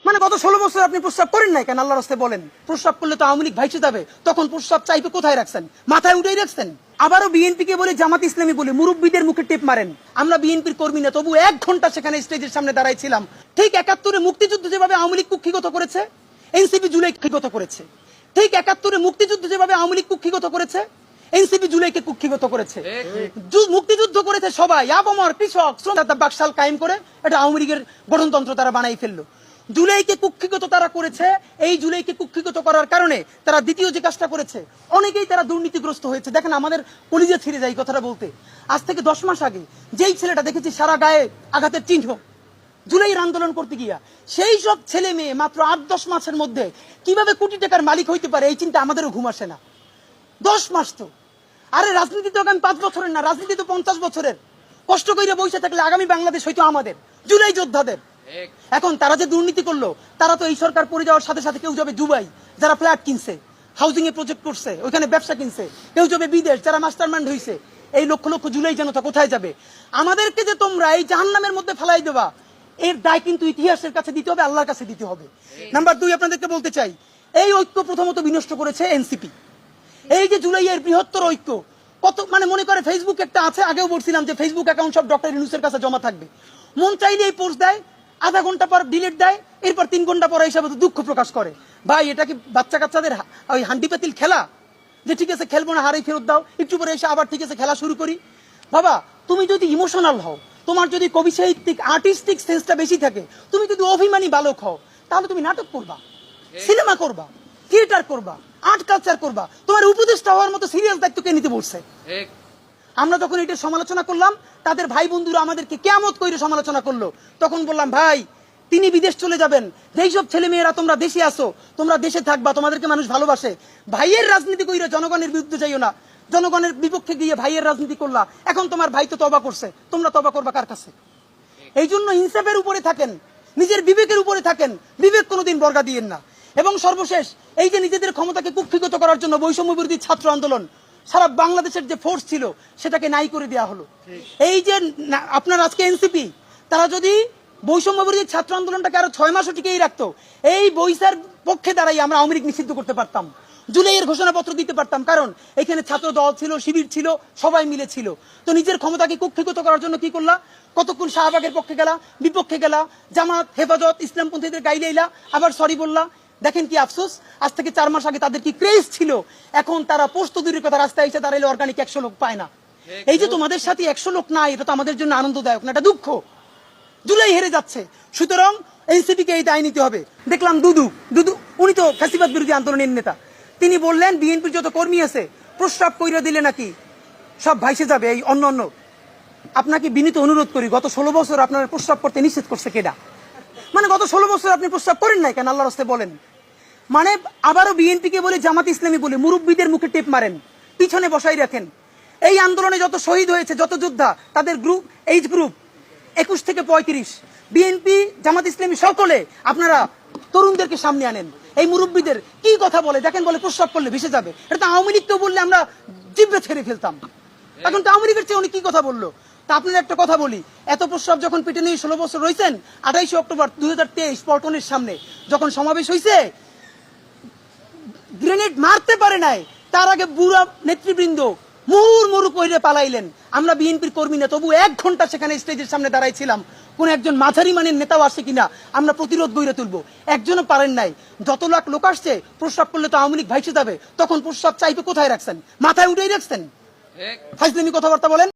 মানে গত 16 বছর আপনি প্রস্রাব করেন নাই কেন? আল্লাহর রাস্তায় বলেন। প্রস্রাব করলে তো আওয়ামী লীগ ভাইসে যাবে, তখন প্রস্রাব চাইপে কোথায় রাখছেন? মাথায় উঠেই রাখছেন। আবারও বিএনপি কে বলে, জামাত ইসলামী বলে মুরব্বীদের মুখে টেপ মারেন। আমরা বিএনপির কর্মী না, তবু 1 ঘন্টা সেখানে স্টেজের সামনে দাঁড়াইছিলাম। ঠিক 71-এ মুক্তিযুদ্ধ যেভাবে আওয়ামী লীগ কুক্ষিগত করেছে, এনসিপি জুলাই কুক্ষিগত করেছে। ঠিক 71-এ মুক্তিযুদ্ধ যেভাবে আওয়ামী লীগ কুক্ষিগত করেছে, এনসিপি জুলাইকে কুক্ষিগত করেছে। মুক্তিযুদ্ধ করেছে সবাই, আবমর, কৃষক, শ্রমিক, বাকশাল কায়েম করে এটা আওয়ামী লীগের গঠনতন্ত্র তারা বানাই ফেললো। জুলাইকে কুক্ষিগত তারা করেছে। এই জুলাইকে কুক্ষিগত করার কারণে তারা দ্বিতীয় যে কাজটা করেছে, অনেকেই তারা দুর্নীতিগ্রস্ত হয়েছে। দেখেন, আমাদের কলিজা ছিঁড়ে যায় কথাটা বলতে। আজ থেকে 10 মাস আগে যেই ছেলেটা দেখেছি সারা গায়ে আঘাতের চিহ্ন জুলাইয়ের আন্দোলন করতে গিয়া, সেই সব ছেলে মেয়ে মাত্র 8-10 মাসের মধ্যে কিভাবে কোটি টাকার মালিক হইতে পারে, এই চিন্তা আমাদেরও ঘুম আসে না। 10 মাস তো, আরে রাজনীতি তো আগামী 5 বছরের না, রাজনীতি তো 50 বছরের। কষ্ট করে বসে থাকলে আগামী বাংলাদেশ হয়তো আমাদের, জুলাই যোদ্ধাদের। এখন তারা যে দুর্নীতি করলো, তারা তো এই সরকার পড়ে যাওয়ার সাথে সাথে কেউ যাবে দুবাই, যারা ফ্ল্যাট কিনছে, হাউজিং এ প্রজেক্ট করছে, ওইখানে ব্যবসা কিনছে, কেউ যাবে বিদেশ, যারা মাস্টারমাইন্ড হইছে। এই লক্ষ লক্ষ জুলাই জনতা কোথায় যাবে? আমাদেরকে যে তোমরা এই জাহান্নামের মধ্যে ফেলাই দেবা, এর দায় কিন্তু ইতিহাসের কাছে দিতে হবে, আল্লাহর কাছে দিতে হবে। নাম্বার 2, আপনাদেরকে বলতে চাই, এই ঐক্য প্রথমত বিনষ্ট করেছে এনসিপি। এই যে জুলাইয়ের বৃহত্তর ঐক্য, কত মানে মনে করে ফেসবুক একটা আছে, আগেও বলছিলাম যে ফেসবুক অ্যাকাউন্ট সব ডক্টর ইউনূসের কাছে জমা থাকবে। মন চাইলে এই পোস্ট দেয়, আধা ঘন্টা পর ডিলিট দেয়, এরপর 3 ঘন্টা পর হিসাবে দুঃখ প্রকাশ করে। ভাই, এটা কি বাচ্চা কাচ্চাদের ওই হান্ডি পাতিল খেলা, যে ঠিক আছে খেলবো না, হারেই ফেরত দাও, একটু পরে এসে আবার ঠিক আছে খেলা শুরু করি? বাবা, তুমি যদি ইমোশনাল হও, তোমার যদি কবি সাহিত্যিক আর্টিস্টিক সেন্সটা বেশি থাকে, তুমি যদি অভিমানী বালক হও, তাহলে তুমি নাটক করবা, সিনেমা করবা, থিয়েটার করবা, আর্ট কালচার করবা। তোমার উপদেষ্টা হওয়ার মতো সিরিয়াস দায়িত্ব কে নিতে বলছে? আমরা যখন এটা সমালোচনা করলাম, তাদের ভাই বন্ধুরা আমাদেরকে কিয়ামত কইরে সমালোচনা করলো। তখন বললাম, ভাই, তিনি বিদেশ চলে যাবেন, যেই সব ছেলে মেয়েরা তোমরা দেশে আসো, তোমরা দেশে থাকবা, তোমাদেরকে মানুষ ভালোবাসে। ভাইয়ের রাজনীতি কইরে জনগণের বিরুদ্ধে যাইও না। জনগণের বিপক্ষে গিয়ে ভাইয়ের রাজনীতি করলা, এখন তোমার ভাই তো তওবা করছে, তোমরা তওবা করবা কার কাছে? এই জন্য ইনসাফের উপরে থাকেন, নিজের বিবেকের উপরে থাকেন, বিবেক কোনোদিন বর্গা দিয়েন না। এবং সর্বশেষ, এই যে নিজেদের ক্ষমতাকে কুক্ষিগত করার জন্য বৈষম্য বিরোধী ছাত্র আন্দোলন, সারা বাংলাদেশের যে ফোর্স ছিল সেটাকে নাই করে দেওয়া হলো। এই যে আপনার আজকে এনসিপি, তারা যদি বৈষম্য বিরোধী ছাত্র আন্দোলনটাকে আরো 6 মাসও টিকেই রাখতো, এই বৈশার পক্ষে দাঁড়াই আমরা আওয়ামী লীগ নিষিদ্ধ করতে পারতাম, জুলাইয়ের ঘোষণাপত্র দিতে পারতাম। কারণ এখানে ছাত্র দল ছিল, শিবির ছিল, সবাই মিলে ছিল। তো নিজের ক্ষমতাকে কুক্ষিগত করার জন্য কি করলা? কতক্ষণ শাহবাগের পক্ষে গেলা, বিপক্ষে গেলা, জামাত, হেফাজত, ইসলামপন্থীদের গাইলেইলা, আবার সরি বললা। দেখেন কি আফসোস, আজ থেকে 4 মাস আগে তাদের কি ক্রেজ ছিল, এখন তারা পোস্ত দূরের কথা রাস্তায় এসে দাঁড়াইলে অর্গানিক 100 লোক পায় না। এই যে তোমাদের সাথে 100 লোক নাই, এটা তো আমাদের জন্য আনন্দদায়ক না, এটা দুঃখ। জুলাই হেরে যাচ্ছে, সুতরাং এনসিপি কে এই দায় নিতে হবে। দেখলাম দুদু, উনি তো ফ্যাসিবাদ বিরোধী আন্দোলনের নেতা, তিনি বললেন বিএনপির যত কর্মী আছে প্রস্রাব কইরা দিলে নাকি সব ভাইসে যাবে। এই অন্য আপনাকে বিনীত অনুরোধ করি, গত 16 বছর আপনার প্রস্রাব করতে নিষেধ করছে কেডা? মানে গত 16 বছর আপনি প্রস্রাব করেন নাই কেন? আল্লাহর রাস্তায় বলেন। মানে আবারও বিএনপি কে বলে, জামাত ইসলামী বলে মুরব্বীদের মুখে টেপ মারেন, পিছনে বসাই রাখেন। এই আন্দোলনে যত শহীদ হয়েছে, যত যোদ্ধা, তাদের গ্রুপ, এইজ গ্রুপ 21 থেকে 35, বিএনপি, জামাত ইসলামী সকলে আপনারা তরুণদেরকে সামনে আনেন। এই মুরব্বীদের কি কথা বলে দেখেন, বলে প্রস্রাব করলে ভেসে যাবে। এটা তো আওয়ামী লীগ তো বললে আমরা জিব্বে ছেড়ে ফেলতাম, এখন তো আওয়ামী লীগের চেয়ে উনি কি কথা বললো। তা আপনাদের একটা কথা বলি, এত প্রস্রাব যখন পেটে নিয়ে 16 বছর রয়েছেন, 28 অক্টোবর 2023 পল্টনের সামনে যখন সমাবেশ হয়েছে, গ্রেনেড মারতে পারে নাই, তার আগে বুড়া নেতৃবৃন্দ মুহুর্মুহু কইরে পালাইলেন। আমরা বিএনপির কর্মী না, তবু 1 ঘন্টা সেখানে স্টেজের সামনে দাঁড়াইছিলাম, কোন একজন মাঝারি মানের নেতাও আসে কিনা আমরা প্রতিরোধ গড়ে তুলবো। একজনও পারেন নাই। যত লাখ লোক আসছে, প্রস্রাব করলে তো আওয়ামী লীগ ভাইসে যাবে, তখন প্রস্রাব চাইবে কোথায় রাখছেন? মাথায় উঠেই রাখছেন। ফাইজলামি কথাবার্তা বলেন।